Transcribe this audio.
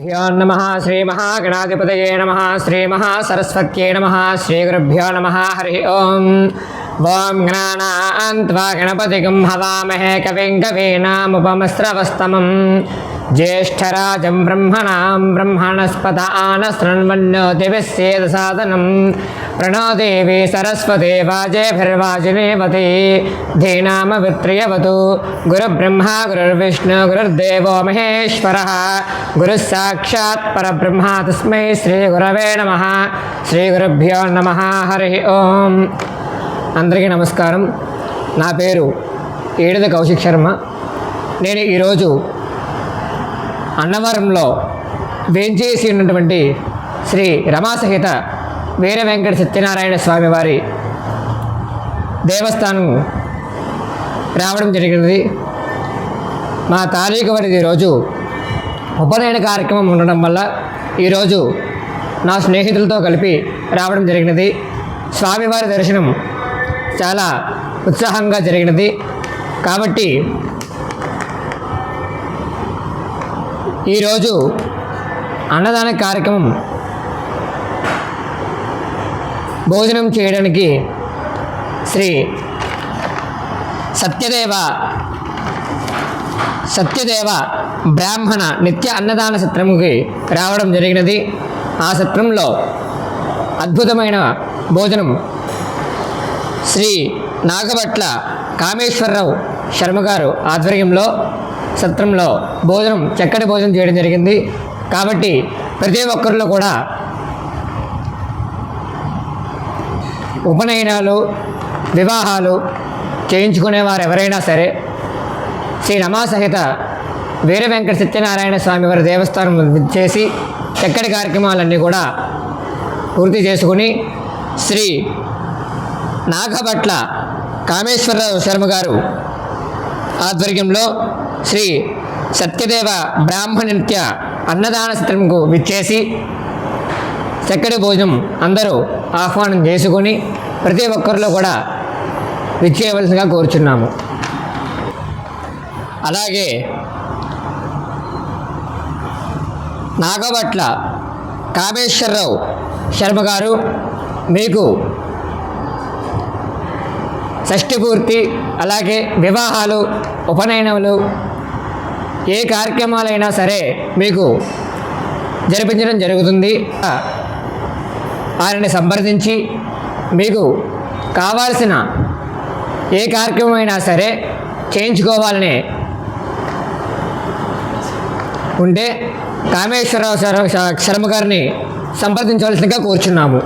श्रीगुरुभ्यो नमः श्रीमहागणाधिपतये नमः श्रीमहासरस्वत्यै नमः श्रीगुरुभ्यो नमः हरिः ओम्। ॐ गणानान्त्वा गणपतिगं हवामहे कविं कवीनामुपमस्रवस्तमं ज्येष्ठराजं ब्रह्मणां ब्रह्मणस्पत आनशृण्वन्नोतिभिस्सेदसादनं प्रणो देवी सरस्वती वाजेभिर्वाजिनीवती धीनामवित्रियवतु। गुरुब्रह्मा गुरुर्विष्णु गुरुर्देवो महेश्वरः गुरुः साक्षात् परब्रह्म तस्मै श्रीगुरवे नमः। श्रीगुरुभ्यो नमः हरिः ओम्। అందరికీ నమస్కారం. నా పేరు ఏడుద కౌశిక్ శర్మ. నేను ఈరోజు అన్నవరంలో వేంచేసి ఉన్నటువంటి శ్రీ రమాసహిత వీర వెంకట సత్యనారాయణ స్వామి వారి దేవస్థానం రావడం జరిగినది. మా తారీఖు వారిది ఈరోజు ఉపనయన కార్యక్రమం ఉండడం వల్ల ఈరోజు నా స్నేహితులతో కలిపి రావడం జరిగినది. స్వామివారి దర్శనం చాలా ఉత్సాహంగా జరిగినది. కాబట్టి ఈరోజు అన్నదాన కార్యక్రమం భోజనం చేయడానికి శ్రీ సత్యదేవ బ్రాహ్మణ నిత్య అన్నదాన సత్రముకి రావడం జరిగినది. ఆ సత్రంలో అద్భుతమైన భోజనం శ్రీ నాగభట్ల కామేశ్వరరావు శర్మ గారు ఆధ్వర్యంలో సత్రంలో భోజనం చక్కటి భోజనం చేయడం జరిగింది. కాబట్టి ప్రతి ఒక్కరిలో కూడా ఉపనయనాలు వివాహాలు చేయించుకునేవారు ఎవరైనా సరే శ్రీ రమాసహిత వీర వెంకట సత్యనారాయణ స్వామి వారి దేవస్థానం చేసి చక్కటి కార్యక్రమాలన్నీ కూడా పూర్తి చేసుకుని శ్రీ నాగభట్ల కామేశ్వరరావు శర్మ గారు ఆధ్వర్యంలో శ్రీ సత్యదేవ బ్రాహ్మణ నిత్య అన్నదాన సత్రంకు విచ్చేసి చక్కటి భోజనం అందరూ ఆహ్వానం చేసుకొని ప్రతి ఒక్కరిలో కూడా విచ్చేయవలసిగా కోరుచున్నాము. అలాగే నాగభట్ల కామేశ్వరరావు శర్మ గారు మీకు షష్ఠి పూర్తి అలాగే వివాహాలు ఉపనయనములు ఏ కార్యక్రమాలైనా సరే మీకు జరిపించడం జరుగుతుంది. వారిని సంప్రదించి మీకు కావాల్సిన ఏ కార్యక్రమం అయినా సరే చేయించుకోవాలని ఉంటే కామేశ్వరరావు శర్మ గారిని సంప్రదించవలసిందిగా కోరుచున్నాము.